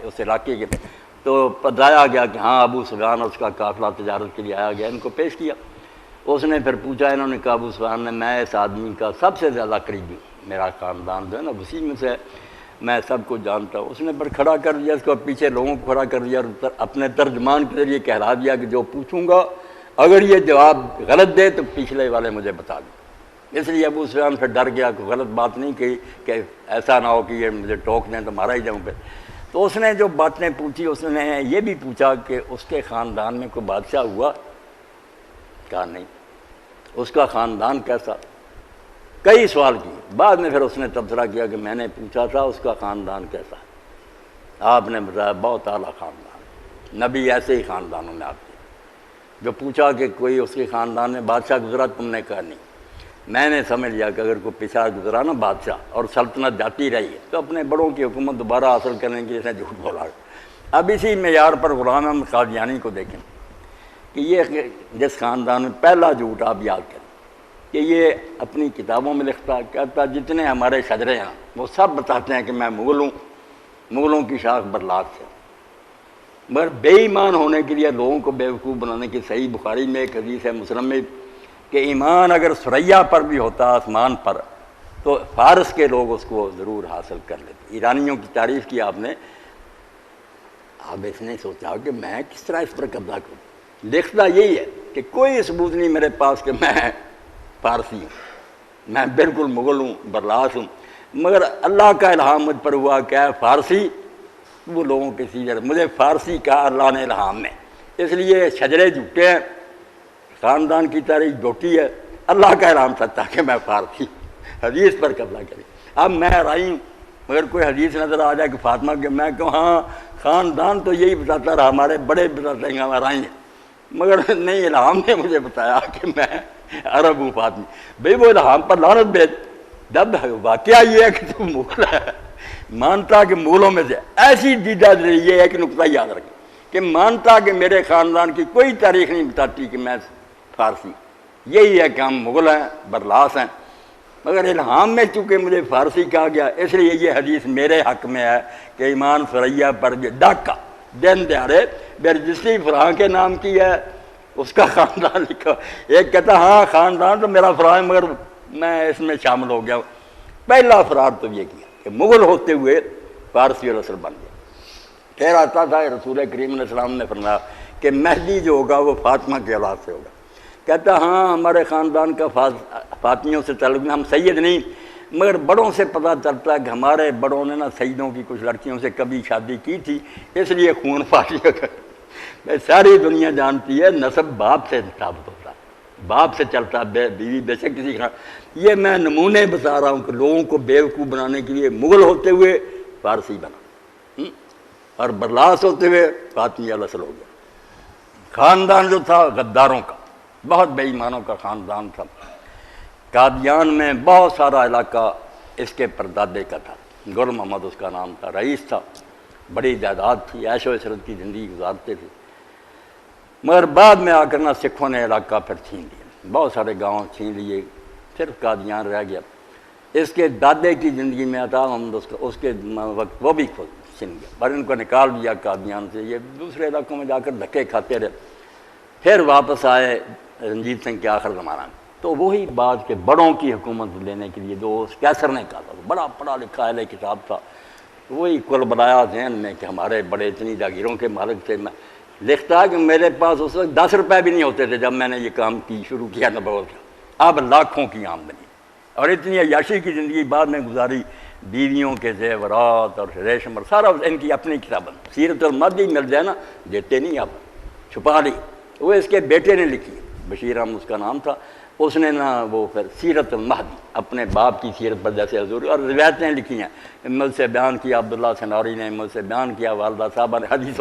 اس علاقے کے، تو بتایا گیا کہ ہاں ابو سفیان اور اس کا قافلہ تجارت کے لیے آیا گیا، ان کو پیش کیا۔ اس نے پھر پوچھا، انہوں نے کہا ابو سفیان نے میں اس آدمی کا سب سے زیادہ قریبی ہوں، میرا خاندان جو ہے نا وسیع میں سے ہے، میں سب کو جانتا ہوں۔ اس نے پھر کھڑا کر دیا، اس کو پیچھے لوگوں کو کھڑا کر دیا اور اپنے ترجمان کے ذریعے کہلا دیا کہ جو پوچھوں گا اگر یہ جواب غلط دے تو پچھلے والے مجھے بتا دیں۔ اس لیے ابو سفیان پھر ڈر گیا، کوئی غلط بات نہیں کہی کہ ایسا نہ ہو کہ یہ مجھے ٹوک دیں تو مارا ہی جاؤں پہ۔ تو اس نے جو باتیں پوچھی، اس نے یہ بھی پوچھا کہ اس کے خاندان میں کوئی بادشاہ ہوا؟ کہا نہیں۔ اس کا خاندان کیسا؟ کئی سوال کیے، بعد میں پھر اس نے تبصرہ کیا کہ میں نے پوچھا تھا اس کا خاندان کیسا ہے، آپ نے بتایا بہت اعلیٰ خاندان، نبی ایسے ہی خاندانوں میں آتے ہیں۔ جو پوچھا کہ کوئی اس کے خاندان میں بادشاہ گزرا، تم نے کہا نہیں۔ میں نے سمجھ لیا کہ اگر کوئی پیچھا گزرا نا بادشاہ اور سلطنت جاتی رہی ہے تو اپنے بڑوں کی حکومت دوبارہ حاصل کرنے کے لیے اس نے جھوٹ بولا۔ اب اسی معیار پر غلام احمد قادیانی کو دیکھیں کہ یہ جس خاندان میں پہلا جھوٹ آپ یاد کریں کہ یہ اپنی کتابوں میں لکھتا، کہتا جتنے ہمارے شجرے ہیں وہ سب بتاتے ہیں کہ میں مغل ہوں، مغلوں کی شاخ برلاس سے، مگر بے ایمان ہونے کے لیے لوگوں کو بیوقوف بنانے کی صحیح بخاری میں ایک حدیث ہے، مسلم میں، کہ ایمان اگر ثریا پر بھی ہوتا آسمان پر تو فارس کے لوگ اس کو ضرور حاصل کر لیتے۔ ایرانیوں کی تعریف کی آپ نے، اب اس نے سوچا کہ میں کس طرح اس پر قبضہ کروں۔ لکھتا یہی ہے کہ کوئی ثبوت نہیں میرے پاس کہ میں فارسی ہوں، میں بالکل مغل ہوں، برلاس ہوں، مگر اللہ کا الہام مجھ پر ہوا کہ فارسی، وہ لوگوں کے سیجر مجھے فارسی کا اللہ نے الہام میں، اس لیے شجرے جھوٹے ہیں، خاندان کی تاریخ جھوٹی ہے، اللہ کا الہام سچا کہ میں فارسی، حدیث پر قبضہ کریں۔ اب میں رائی ہوں، مگر کوئی حدیث نظر آ جائے کہ فاطمہ کے، میں کہوں ہاں خاندان تو یہی بتاتا رہا، ہمارے بڑے بتاتے ہیں ہمارا رائی ہیں، مگر نہیں، الہام نے مجھے بتایا کہ میں عرب ہوں فاطمی۔ بھئی وہ الہام پر لعنت بھیج، جب واقعہ یہ ہے کہ تو مغل ہے، مانتا کہ مغلوں میں سے، ایسی دیدہ یہ ایک نقطہ یاد رکھیں کہ مانتا کہ میرے خاندان کی کوئی تاریخ نہیں بتاتی کہ میں فارسی، یہی ہے کہ ہم مغل ہیں، برلاس ہیں، مگر الہام میں چونکہ مجھے فارسی کہا گیا اس لیے یہ حدیث میرے حق میں ہے کہ ایمان ثریا پر بھی ڈاکہ دن دیارے برجستی فراں کے نام کی ہے، اس کا خاندان لکھا، ایک کہتا ہاں خاندان تو میرا فراں ہے مگر میں اس میں شامل ہو گیا ہوں۔ پہلا فرار تو یہ کیا کہ مغل ہوتے ہوئے فارسی اور اصل بن گیا۔ پھر آتا تھا رسول کریم علیہ السلام نے فرمایا کہ مہدی جو ہوگا وہ فاطمہ کے اولاد سے ہوگا، کہتا ہاں ہمارے خاندان کا فاطمیوں سے تعلق، ہم سید نہیں، مگر بڑوں سے پتہ چلتا ہے کہ ہمارے بڑوں نے نا سیدوں کی کچھ لڑکیوں سے کبھی شادی کی تھی، اس لیے خون فاٹیا کر، ساری دنیا جانتی ہے نسب باپ سے ثابت ہوتا ہے، باپ سے چلتا ہے، بیوی بے شک کسی کا۔ یہ میں نمونے بتا رہا ہوں کہ لوگوں کو بیوقوف بنانے کے لیے مغل ہوتے ہوئے فارسی بنا اور برلاس ہوتے ہوئے فاطمی الاصل ہو گیا۔ خاندان جو تھا غداروں کا، بہت بے ایمانوں کا خاندان تھا۔ قادیان میں بہت سارا علاقہ اس کے پردادے کا تھا، گل محمد اس کا نام تھا، رئیس تھا، بڑی جائیداد تھی، عیش و عشرت کی زندگی گزارتے تھے، مگر بعد میں آ کر نا سکھوں نے علاقہ پھر چھین لیا، بہت سارے گاؤں چھین لیے، صرف قادیان رہ گیا۔ اس کے دادے کی زندگی میں عطا محمد اس کے وقت وہ بھی خود چھن گیا، پر ان کو نکال دیا قادیان سے، یہ دوسرے علاقوں میں جا کر دھکے کھاتے رہے۔ پھر واپس آئے رنجیت سنگھ کے آخر زمانہ میں، تو وہی بات کہ بڑوں کی حکومت لینے کے لیے جو کیسر نے کہا تھا، بڑا پڑھا لکھا اہل کتاب تھا، وہی کل بنایا ذہن میں کہ ہمارے بڑے اتنی جاگیروں کے مالک تھے۔ میں لکھتا ہے کہ میرے پاس اس وقت 10 روپے بھی نہیں ہوتے تھے جب میں نے یہ کام کی شروع کیا نبوت کا، اب لاکھوں کی آمدنی اور اتنی عیاشی کی زندگی بعد میں گزاری، بیویوں کے زیورات اور ریشم اور سارا ان کی اپنی کتابیں، سیرت المہدی مل جائے نا دیتے نہیں، اب چھپا لی، وہ اس کے بیٹے نے لکھی، بشیر احمد اس کا نام تھا، اس نے نا وہ پھر سیرت المہدی اپنے باپ کی سیرت پر جیسے حضور اور روایتیں لکھی ہیں، مجھ سے بیان کیا عبداللہ سناری نے، مجھ سے بیان کیا والدہ صاحبہ نے، حدیث